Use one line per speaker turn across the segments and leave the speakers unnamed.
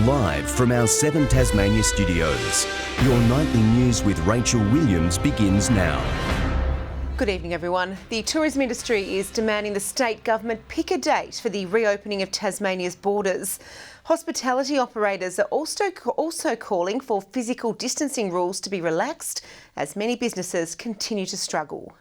Live from our 7 Tasmania studios, your nightly news with Rachel Williams begins now.
Good evening, everyone. The tourism industry is demanding the state government pick a date for the reopening of Tasmania's borders. Hospitality operators are also calling for physical distancing rules to be relaxed as many businesses continue to struggle.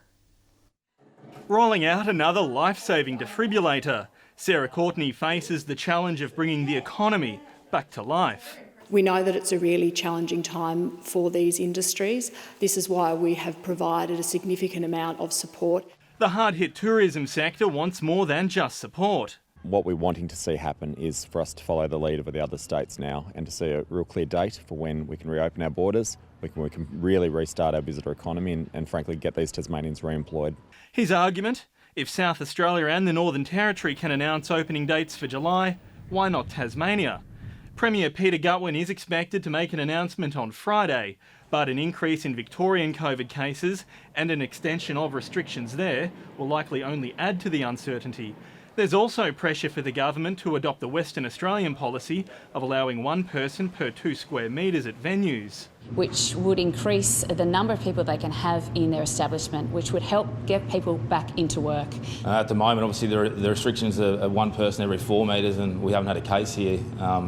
Rolling out another life-saving defibrillator, Sarah Courtney faces the challenge of bringing the economy back to life.
We know that it's a really challenging time for these industries. This is why we have provided a significant amount of support.
The hard-hit tourism sector wants more than just support.
What we're wanting to see happen is for us to follow the lead of the other states now and to see a real clear date for when we can reopen our borders, we can really restart our visitor economy and frankly get these Tasmanians re-employed.
His argument, if South Australia and the Northern Territory can announce opening dates for July, why not Tasmania? Premier Peter Gutwein is expected to make an announcement on Friday, but an increase in Victorian COVID cases and an extension of restrictions there will likely only add to the uncertainty. There's also pressure for the government to adopt the Western Australian policy of allowing one person per 2 square metres at venues,
which would increase the number of people they can have in their establishment, which would help get people back into work.
At the moment, obviously, the restrictions are one person every 4 metres, and we haven't had a case here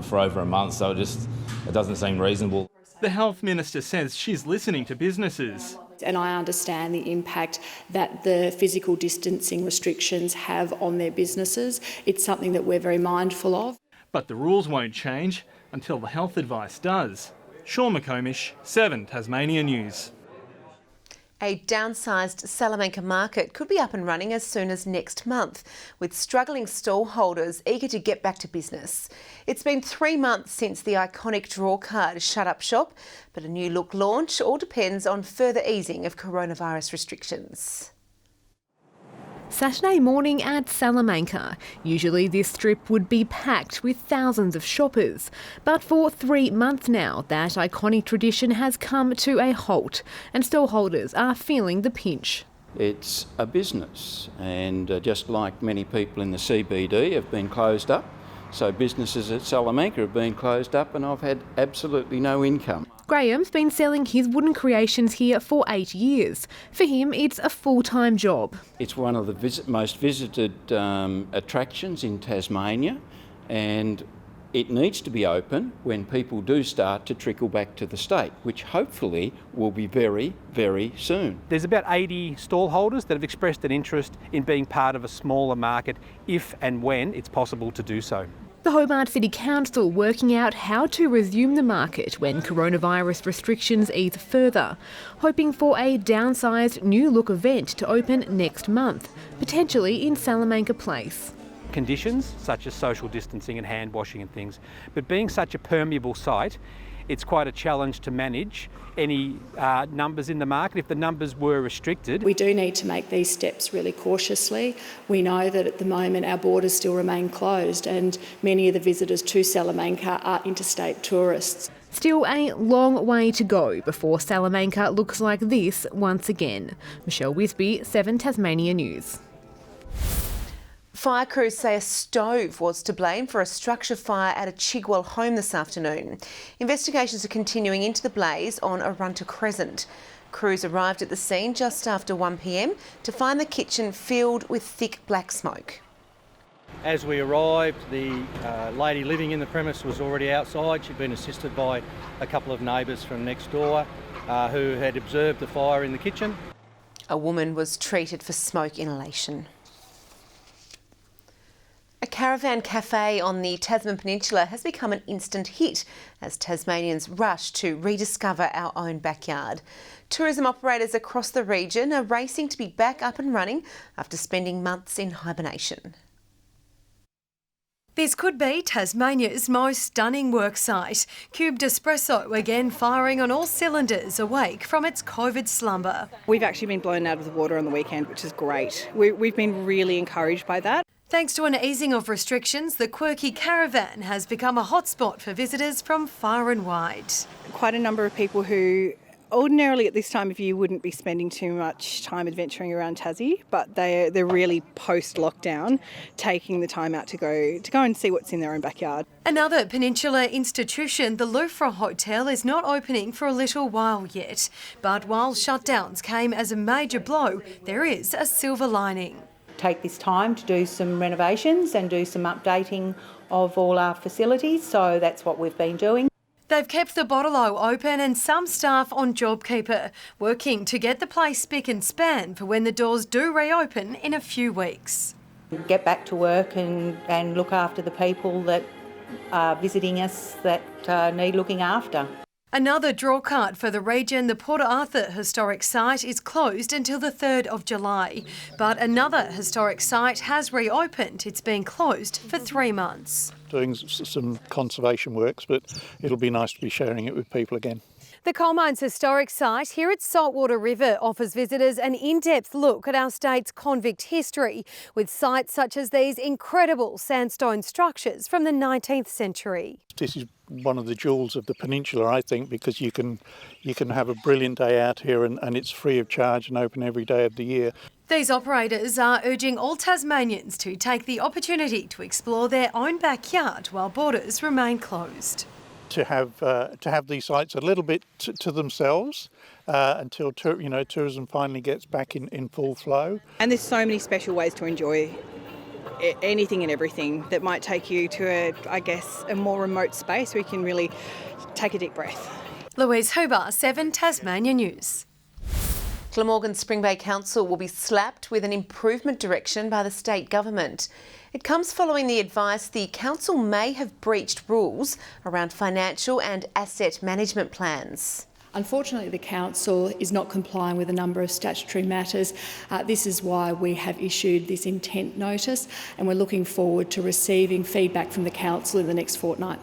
for over a month, so it doesn't seem reasonable.
The Health Minister says she's listening to businesses.
And I understand the impact that the physical distancing restrictions have on their businesses. It's something that we're very mindful of.
But the rules won't change until the health advice does. Sean McComish, 7 Tasmania News.
A downsized Salamanca Market could be up and running as soon as next month, with struggling stall holders eager to get back to business. It's been 3 months since the iconic draw card shut up shop, but a new look launch all depends on further easing of coronavirus restrictions.
Saturday morning at Salamanca. Usually this strip would be packed with thousands of shoppers. But for 3 months now, that iconic tradition has come to a halt and stallholders are feeling the pinch.
It's a business and just like many people in the CBD have been closed up, so businesses at Salamanca have been closed up and I've had absolutely no income.
Graham's been selling his wooden creations here for 8 years. For him, it's a full-time job.
It's one of the most visited attractions in Tasmania, and it needs to be open when people do start to trickle back to the state, which hopefully will be very, very soon.
There's about 80 stall holders that have expressed an interest in being part of a smaller market if and when it's possible to do so.
The Hobart City Council working out how to resume the market when coronavirus restrictions ease further, hoping for a downsized new look event to open next month, potentially in Salamanca Place.
Conditions such as social distancing and hand washing and things, but being such a permeable site, it's quite a challenge to manage any numbers in the market if the numbers were restricted.
We do need to make these steps really cautiously. We know that at the moment our borders still remain closed and many of the visitors to Salamanca are interstate tourists.
Still a long way to go before Salamanca looks like this once again. Michelle Wisby, 7 Tasmania News.
Fire crews say a stove was to blame for a structure fire at a Chigwell home this afternoon. Investigations are continuing into the blaze on Arunta Crescent. Crews arrived at the scene just after 1 p.m. to find the kitchen filled with thick black smoke.
As we arrived, the lady living in the premise was already outside. She'd been assisted by a couple of neighbours from next door who had observed the fire in the kitchen.
A woman was treated for smoke inhalation. A caravan cafe on the Tasman Peninsula has become an instant hit as Tasmanians rush to rediscover our own backyard. Tourism operators across the region are racing to be back up and running after spending months in hibernation.
This could be Tasmania's most stunning work site. Cubed Espresso again firing on all cylinders, awake from its COVID slumber.
We've actually been blown out of the water on the weekend, which is great. We've been really encouraged by that.
Thanks to an easing of restrictions, the quirky caravan has become a hotspot for visitors from far and wide.
Quite a number of people who Ordinarily at this time of year wouldn't be spending too much time adventuring around Tassie, but they're really post-lockdown taking the time out to go and see what's in their own backyard.
Another Peninsula institution, the Louvre Hotel, is not opening for a little while yet. But while shutdowns came as a major blow, there is a silver lining.
Take this time to do some renovations and do some updating of all our facilities, so that's what we've been doing.
They've kept the bottle-o open and some staff on JobKeeper, working to get the place spick and span for when the doors do reopen in a few weeks.
Get back to work and look after the people that are visiting us that need looking after.
Another draw card for the region, the Port Arthur Historic Site is closed until the 3rd of July. But another historic site has reopened. It's been closed for 3 months.
Doing some conservation works, but it'll be nice to be sharing it with people again.
The Coal Mines Historic Site here at Saltwater River offers visitors an in-depth look at our state's convict history, with sites such as these incredible sandstone structures from the 19th century.
This is one of the jewels of the peninsula, I think, because you can have a brilliant day out here and it's free of charge and open every day of the year.
These operators are urging all Tasmanians to take the opportunity to explore their own backyard while borders remain closed.
To have these sites a little bit to themselves until tourism finally gets back in full flow.
And there's so many special ways to enjoy anything and everything that might take you to a more remote space where you can really take a deep breath.
Louise Huber, 7 Tasmania News.
Glamorgan Spring Bay Council will be slapped with an improvement direction by the state government. It comes following the advice the council may have breached rules around financial and asset management plans.
Unfortunately, the council is not complying with a number of statutory matters. This is why we have issued this intent notice, and we're looking forward to receiving feedback from the council in the next fortnight.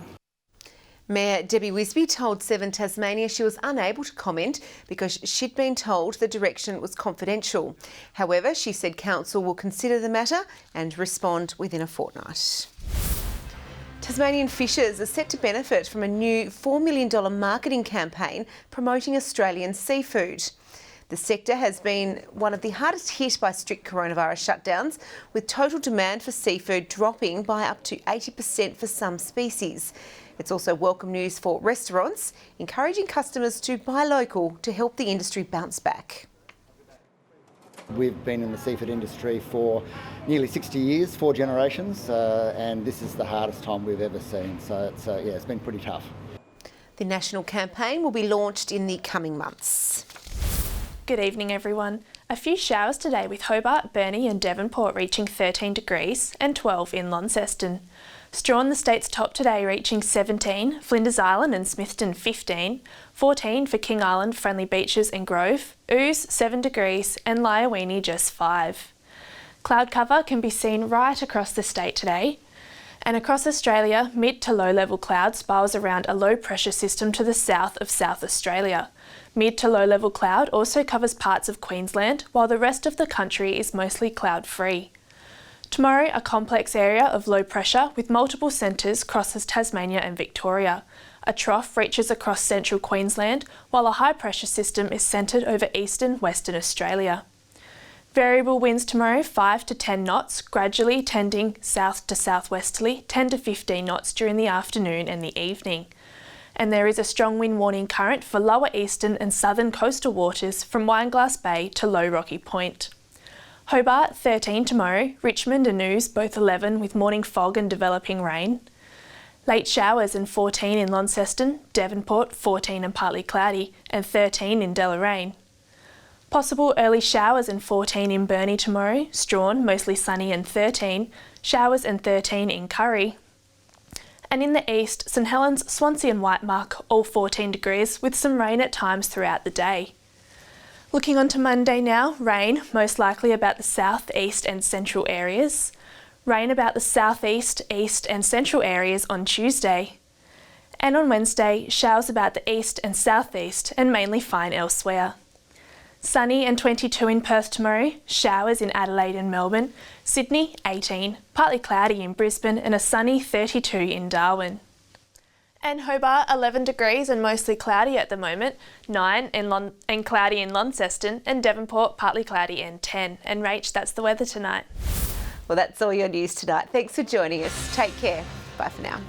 Mayor Debbie Wisby told 7 Tasmania she was unable to comment because she'd been told the direction was confidential. However, she said council will consider the matter and respond within a fortnight. Tasmanian fishers are set to benefit from a new $4 million marketing campaign promoting Australian seafood. The sector has been one of the hardest hit by strict coronavirus shutdowns, with total demand for seafood dropping by up to 80% for some species. It's also welcome news for restaurants, encouraging customers to buy local to help the industry bounce back.
We've been in the seafood industry for nearly 60 years, 4 generations, and this is the hardest time we've ever seen. So it's been pretty tough.
The national campaign will be launched in the coming months.
Good evening, everyone. A few showers today with Hobart, Burnie and Devonport reaching 13 degrees and 12 in Launceston. Strawn, the state's top today, reaching 17, Flinders Island and Smithton 15, 14 for King Island, Friendly Beaches and Grove, Ouse 7 degrees and Lyowini just 5. Cloud cover can be seen right across the state today. And across Australia, mid to low level cloud spirals around a low pressure system to the south of South Australia. Mid to low level cloud also covers parts of Queensland, while the rest of the country is mostly cloud free. Tomorrow, a complex area of low pressure with multiple centres crosses Tasmania and Victoria. A trough reaches across central Queensland, while a high pressure system is centred over eastern Western Australia. Variable winds tomorrow, 5 to 10 knots, gradually tending south to southwesterly, 10 to 15 knots during the afternoon and the evening. And there is a strong wind warning current for lower eastern and southern coastal waters from Wineglass Bay to Low Rocky Point. Hobart 13 tomorrow, Richmond and Ouse both 11 with morning fog and developing rain. Late showers and 14 in Launceston, Devonport 14 and partly cloudy, and 13 in Deloraine. Possible early showers and 14 in Burnie tomorrow, Strawn mostly sunny and 13, showers and 13 in Curry. And in the east, St Helens, Swansea and Whitemark all 14 degrees with some rain at times throughout the day. Looking on to Monday now, rain, most likely about the south, east and central areas. Rain about the southeast, east and central areas on Tuesday. And on Wednesday, showers about the east and southeast and mainly fine elsewhere. Sunny and 22 in Perth tomorrow, showers in Adelaide and Melbourne, Sydney 18, partly cloudy in Brisbane and a sunny 32 in Darwin. And Hobart, 11 degrees and mostly cloudy at the moment, 9 and cloudy in Launceston, and Devonport partly cloudy and 10. And Rach, that's the weather tonight.
Well, that's all your news tonight. Thanks for joining us. Take care. Bye for now.